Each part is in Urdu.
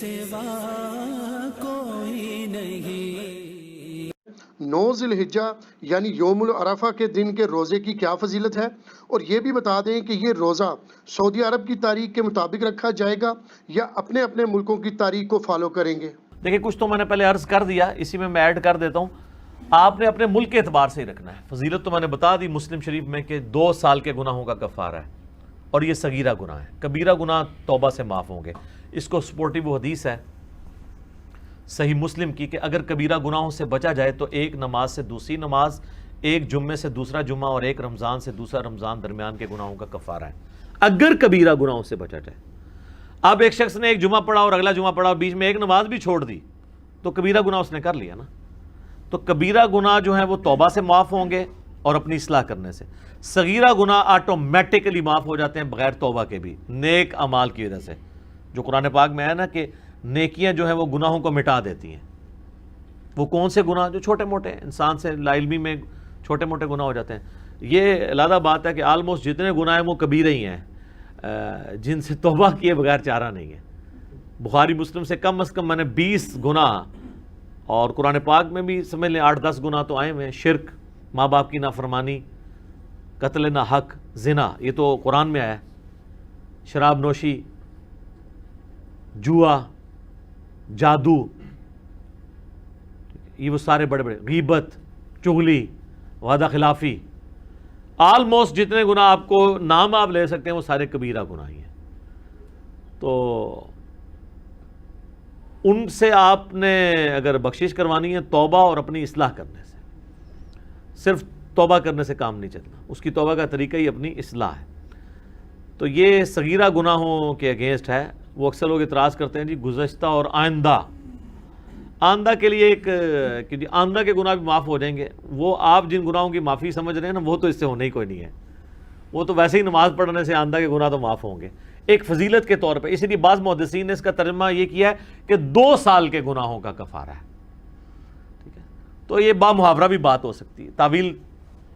سوا کوئی نہیں۔ 9 ذی الحجہ یعنی یوم العرفہ کے دن کے روزے کی کیا فضیلت ہے، اور یہ بھی بتا دیں کہ یہ روزہ سعودی عرب کی تاریخ کے مطابق رکھا جائے گا یا اپنے اپنے ملکوں کی تاریخ کو فالو کریں گے؟ دیکھیں کچھ تو میں نے پہلے عرض کر دیا، اسی میں ایڈ کر دیتا ہوں۔ آپ نے اپنے ملک کے اعتبار سے ہی رکھنا ہے۔ فضیلت تو میں نے بتا دی مسلم شریف میں کہ 2 سال کے گناہوں کا کفارہ ہے، اور یہ صغیرہ گناہ ہے، کبیرہ گناہ توبہ سے معاف ہوں گے۔ اس کو سپورٹیو حدیث ہے صحیح مسلم کی کہ اگر کبیرہ گناہوں سے بچا جائے تو ایک نماز سے دوسری نماز، ایک جمعے سے دوسرا جمعہ، اور ایک رمضان سے دوسرا رمضان درمیان کے گناہوں کا کفارہ ہے، اگر کبیرہ گناہوں سے بچا جائے۔ اب ایک شخص نے ایک جمعہ پڑھا اور اگلا جمعہ پڑھا اور بیچ میں ایک نماز بھی چھوڑ دی تو کبیرہ گناہ اس نے کر لیا نا۔ تو کبیرہ گناہ جو ہیں وہ توبہ سے معاف ہوں گے اور اپنی اصلاح کرنے سے۔ صغیرہ گناہ آٹومیٹکلی معاف ہو جاتے ہیں بغیر توبہ کے بھی، نیک اعمال کی وجہ سے، جو قرآن پاک میں ہے نا کہ نیکیاں جو ہیں وہ گناہوں کو مٹا دیتی ہیں۔ وہ کون سے گناہ؟ جو چھوٹے موٹے انسان سے لا علمی میں چھوٹے موٹے گناہ ہو جاتے ہیں۔ یہ علیحدہ بات ہے کہ آلموسٹ جتنے گناہ ہیں وہ کبیرہ ہی ہیں، جن سے توبہ کیے بغیر چارہ نہیں ہے۔ بخاری مسلم سے کم از کم میں نے 20 گناہ، اور قرآن پاک میں بھی سمجھ لیں 8-10 گناہ تو آئے ہوئے ہیں۔ شرک، ماں باپ کی نافرمانی، قتل نہ حق، زنا، یہ تو قرآن میں آیا ہے، شراب نوشی، جوا، جادو، یہ وہ سارے بڑے بڑے، غیبت، چغلی، وعدہ خلافی، آلموسٹ جتنے گناہ آپ کو نام آپ لے سکتے ہیں وہ سارے کبیرہ گناہ ہی ہیں۔ تو ان سے آپ نے اگر بخشش کروانی ہے توبہ اور اپنی اصلاح کرنے سے، صرف توبہ کرنے سے کام نہیں چلنا، اس کی توبہ کا طریقہ ہی اپنی اصلاح ہے۔ تو یہ صغیرہ گناہوں کے اگینسٹ ہے۔ وہ اکثر لوگ اعتراض کرتے ہیں جی گزشتہ اور آئندہ کے لیے ایک کہ جی آئندہ کے گناہ بھی معاف ہو جائیں گے۔ وہ آپ جن گناہوں کی معافی سمجھ رہے ہیں نا وہ تو اس سے ہونے ہی کوئی نہیں ہے، وہ تو ویسے ہی نماز پڑھنے سے آئندہ کے گناہ تو معاف ہوں گے ایک فضیلت کے طور پہ۔ اسی لیے بعض محدثین نے اس کا ترجمہ یہ کیا ہے کہ 2 سال کے گناہوں کا کفارہ ہے، ٹھیک ہے۔ تو یہ با محاورہ بھی بات ہو سکتی ہے، تعویل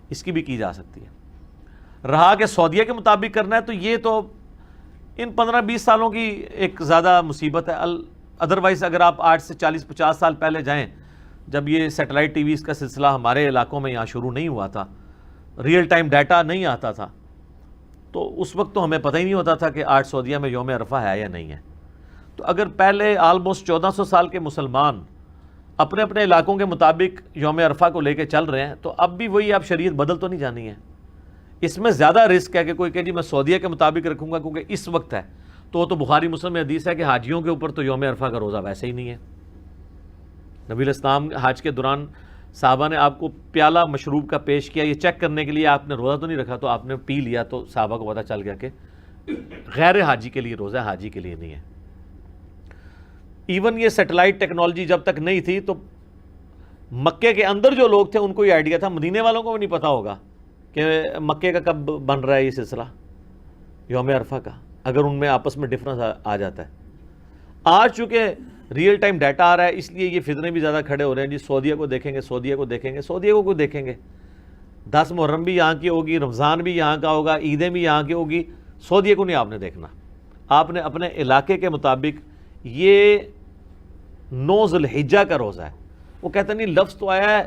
اس کی بھی کی جا سکتی ہے۔ رہا کہ سعودیہ کے مطابق کرنا ہے تو یہ تو ان 15-20 سالوں کی ایک زیادہ مصیبت ہے۔ ادروائز اگر آپ آج سے 40-50 سال پہلے جائیں، جب یہ سیٹلائٹ ٹی ویز کا سلسلہ ہمارے علاقوں میں یہاں شروع نہیں ہوا تھا، ریئل ٹائم ڈیٹا نہیں آتا تھا، تو اس وقت تو ہمیں پتہ ہی نہیں ہوتا تھا کہ آج سعودیہ میں یوم عرفہ ہے یا نہیں ہے۔ تو اگر پہلے آلموسٹ 1400 سال کے مسلمان اپنے اپنے علاقوں کے مطابق یوم عرفہ کو لے کے چل رہے ہیں، تو اب بھی وہی آپ شریعت بدل تو نہیں جانی ہے۔ اس میں زیادہ رسک ہے کہ کوئی کہ جی میں سعودیہ کے مطابق رکھوں گا کیونکہ اس وقت ہے، تو وہ تو بخاری مسلم میں حدیث ہے کہ حاجیوں کے اوپر تو یوم عرفہ کا روزہ ویسے ہی نہیں ہے۔ نبی علیہ السلام حج کے دوران صحابہ نے آپ کو پیالہ مشروب کا پیش کیا، یہ چیک کرنے کے لیے آپ نے روزہ تو نہیں رکھا، تو آپ نے پی لیا تو صحابہ کو پتہ چل گیا کہ غیر حاجی کے لیے روزہ ہے، حاجی کے لیے نہیں ہے۔ ایون یہ سیٹلائٹ ٹیکنالوجی جب تک نہیں تھی تو مکے کے اندر جو لوگ تھے ان کو یہ آئیڈیا تھا، مدینے والوں کو بھی نہیں پتہ ہوگا کہ مکے کا کب بن رہا ہے یہ سلسلہ یوم عرفہ کا، اگر ان میں آپس میں ڈفرنس آ جاتا ہے۔ آج چونکہ ریئل ٹائم ڈیٹا آ رہا ہے اس لیے یہ فتنے بھی زیادہ کھڑے ہو رہے ہیں جی سعودیہ کو دیکھیں گے، سعودیہ کو دیکھیں گے۔ سعودیہ کو کوئی دیکھیں گے؟ 10 محرم بھی یہاں کی ہوگی، رمضان بھی یہاں کا ہوگا، عیدیں بھی یہاں کی ہوگی، سعودیہ کو نہیں آپ نے دیکھنا۔ آپ نے اپنے علاقے کے مطابق یہ 9 ذی الحجہ کا روزہ ہے، وہ کہتے نہیں لفظ تو آیا ہے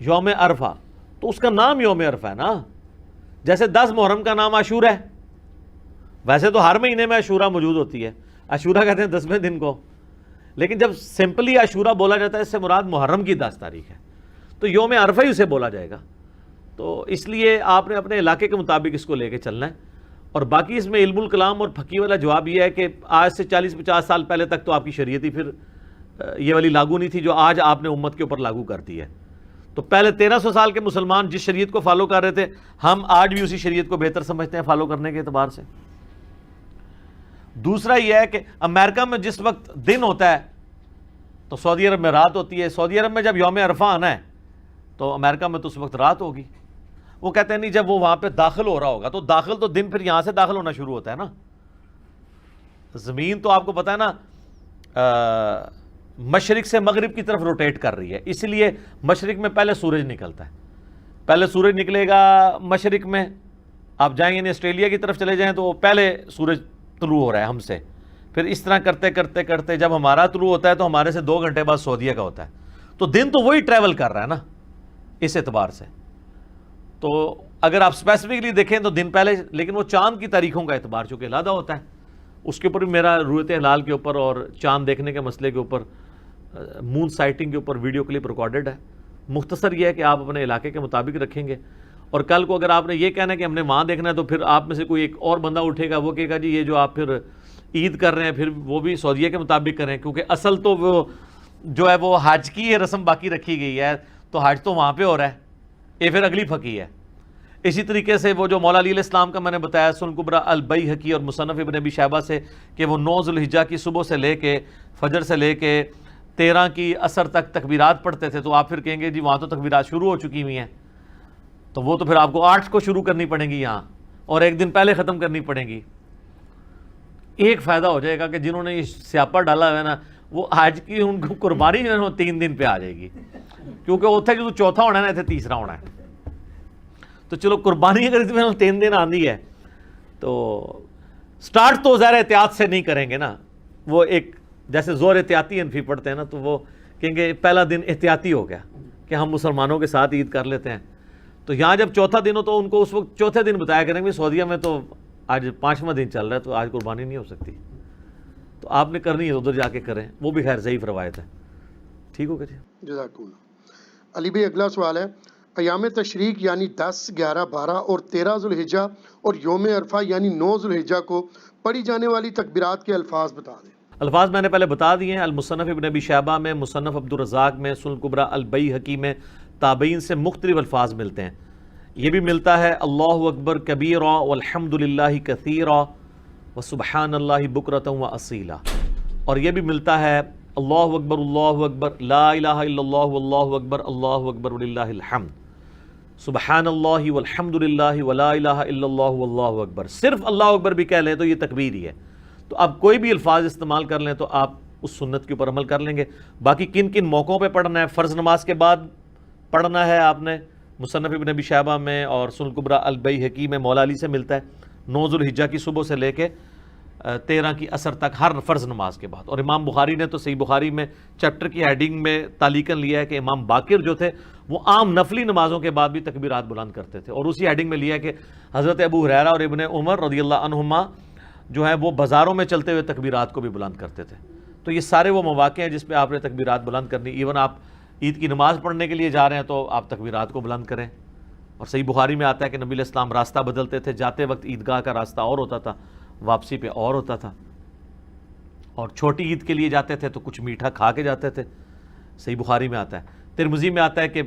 یوم عرفہ تو اس کا نام یوم عرفہ ہے نا، جیسے 10 محرم کا نام عاشورہ ہے۔ ویسے تو ہر مہینے میں عاشورہ موجود ہوتی ہے، عاشورہ کہتے ہیں 10ویں دن کو، لیکن جب سمپلی عاشورہ بولا جاتا ہے اس سے مراد محرم کی 10 تاریخ ہے، تو یوم عرفہ ہی اسے بولا جائے گا۔ تو اس لیے آپ نے اپنے علاقے کے مطابق اس کو لے کے چلنا ہے۔ اور باقی اس میں علم الکلام اور فقہ والا جواب یہ ہے کہ آج سے 40-50 سال پہلے تک تو آپ کی شریعت ہی پھر یہ والی لاگو نہیں تھی جو آج آپ نے امت کے اوپر لاگو کر دی ہے۔ تو پہلے 1300 سال کے مسلمان جس شریعت کو فالو کر رہے تھے، ہم آج بھی اسی شریعت کو بہتر سمجھتے ہیں فالو کرنے کے اعتبار سے۔ دوسرا یہ ہے کہ امریکہ میں جس وقت دن ہوتا ہے تو سعودی عرب میں رات ہوتی ہے۔ سعودی عرب میں جب یوم عرفہ آنا ہے تو امریکہ میں تو اس وقت رات ہوگی۔ وہ کہتے ہیں نہیں جب وہ وہاں پہ داخل ہو رہا ہوگا تو داخل تو دن پھر یہاں سے داخل ہونا شروع ہوتا ہے نا۔ زمین تو آپ کو پتہ ہے نا مشرق سے مغرب کی طرف روٹیٹ کر رہی ہے، اس لیے مشرق میں پہلے سورج نکلتا ہے، پہلے سورج نکلے گا مشرق میں۔ آپ جائیں یعنی آسٹریلیا کی طرف چلے جائیں تو پہلے سورج طلوع ہو رہا ہے ہم سے، پھر اس طرح کرتے کرتے کرتے جب ہمارا طلوع ہوتا ہے تو ہمارے سے 2 گھنٹے بعد سعودیہ کا ہوتا ہے، تو دن تو وہی ٹریول کر رہا ہے نا اس اعتبار سے. تو اگر آپ اسپیسیفکلی دیکھیں تو دن پہلے، لیکن وہ چاند کی تاریخوں کا اعتبار چونکہ علیحدہ ہوتا ہے، اس کے اوپر بھی میرا رؤیت ہلال کے اوپر اور چاند دیکھنے کے مسئلے کے اوپر، مون سائٹنگ کے اوپر ویڈیو کلپ ریکارڈڈ ہے. مختصر یہ ہے کہ آپ اپنے علاقے کے مطابق رکھیں گے، اور کل کو اگر آپ نے یہ کہنا ہے کہ ہم نے وہاں دیکھنا ہے تو پھر آپ میں سے کوئی ایک اور بندہ اٹھے گا، وہ کہے گا جی یہ جو آپ پھر عید کر رہے ہیں پھر وہ بھی سعودیہ کے مطابق کریں، کیونکہ اصل تو وہ جو ہے وہ حج کی یہ رسم باقی رکھی گئی ہے، تو حج تو وہاں پہ ہو رہا ہے، یہ پھر اگلی پھکی ہے. اسی طریقے سے وہ جو مولا علی علیہ السلام کا میں نے بتایا سنن کبریٰ البیہقی اور مصنف ابن ابی شیبہ سے کہ وہ 9 ذو الحجہ کی صبح سے لے کے فجر سے لے کے 13 کی عصر تک تکبیرات پڑھتے تھے، تو آپ پھر کہیں گے جی وہاں تو تکبیرات شروع ہو چکی ہوئی ہیں، تو وہ تو پھر آپ کو 8 کو شروع کرنی پڑیں گی یہاں، اور 1 دن پہلے ختم کرنی پڑیں گی. ایک فائدہ ہو جائے گا کہ جنہوں نے یہ سیاپا ڈالا ہوا ہے نا، وہ آج کی ان کو قربانی جو ہے وہ 3 دن پہ آ جائے گی، کیونکہ اتنے جو چوتھا ہونا ہے نا اتنے تیسرا ہونا ہے. تو چلو قربانی اگر اس میں 3 دن آندی ہے تو سٹارٹ تو ظاہر احتیاط سے نہیں کریں گے نا، وہ ایک جیسے زور احتیاطی انفی پڑھتے ہیں نا، تو وہ کہیں گے پہلا دن احتیاطی ہو گیا کہ ہم مسلمانوں کے ساتھ عید کر لیتے ہیں. تو یہاں جب چوتھا دن ہو تو ان کو اس وقت چوتھے دن بتایا کریں گے سعودیہ میں تو آج 5واں دن چل رہا ہے تو آج قربانی نہیں ہو سکتی، تو آپ نے کرنی ہے ادھر جا کے کریں، وہ بھی خیر ضعیف روایت ہے. ٹھیک ہوگا جی، جزاک اللہ. علی بھائی اگلا سوال ہے، ایام تشریق یعنی 10، 11، 12 اور 13 ذو الحجہ اور یوم عرفہ یعنی 9 ذو الحجہ کو پڑھی جانے والی تکبیرات کے الفاظ بتا دیں. الفاظ میں نے پہلے بتا دیے ہیں، المصنف ابن ابی شیبہ میں، مصنف عبدالرزاق میں، سنن کبریٰ البیہقی میں تابعین سے مختلف الفاظ ملتے ہیں. یہ بھی ملتا ہے اللہ اکبر کبیرا والحمد للہ کثیرا وسبحان اللہ بکرۃ واصیلا، اور یہ بھی ملتا ہے اللہ اکبر لا الہ الا اللہ اللہ اکبر وللہ الحمد، سبحان اللہ والحمد للہ ولا الہ الا اللہ واللہ اکبر. صرف اللہ اکبر بھی کہہ لیں تو یہ تکبیر ہی ہے. تو آپ کوئی بھی الفاظ استعمال کر لیں تو آپ اس سنت کے اوپر عمل کر لیں گے. باقی کن کن موقعوں پہ پڑھنا ہے، فرض نماز کے بعد پڑھنا ہے آپ نے، مصنف ابن ابی شیبہ میں اور سنن کبریٰ البیہقی میں مولا علی سے ملتا ہے 9 ذو الحجہ کی صبح سے لے کے 13 کی عصر تک ہر فرض نماز کے بعد. اور امام بخاری نے تو صحیح بخاری میں چیپٹر کی ہیڈنگ میں تعلیقاً لیا ہے کہ امام باقر جو تھے وہ عام نفلی نمازوں کے بعد بھی تکبیرات بلند کرتے تھے، اور اسی ہیڈنگ میں لیا ہے کہ حضرت ابو ہریرہ اور ابن عمر رضی اللہ عنہما جو ہے وہ بازاروں میں چلتے ہوئے تکبیرات کو بھی بلند کرتے تھے. تو یہ سارے وہ مواقع ہیں جس پہ آپ نے تکبیرات بلند کرنی. ایون آپ عید کی نماز پڑھنے کے لیے جا رہے ہیں تو آپ تکبیرات کو بلند کریں. اور صحیح بخاری میں آتا ہے کہ نبی علیہ السلام راستہ بدلتے تھے، جاتے وقت عیدگاہ کا راستہ اور ہوتا تھا، واپسی پہ اور ہوتا تھا. اور چھوٹی عید کے لیے جاتے تھے تو کچھ میٹھا کھا کے جاتے تھے، صحیح بخاری میں آتا ہے. ترمذی میں آتا ہے کہ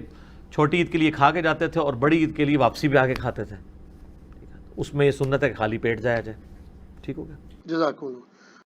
چھوٹی عید کے لیے کھا کے جاتے تھے اور بڑی عید کے لیے واپسی پہ آ کے کھاتے تھے. اس میں یہ سنت ہے کہ خالی پیٹ جایا جائے. ٹھیک ہو گیا، جزاک اللہ.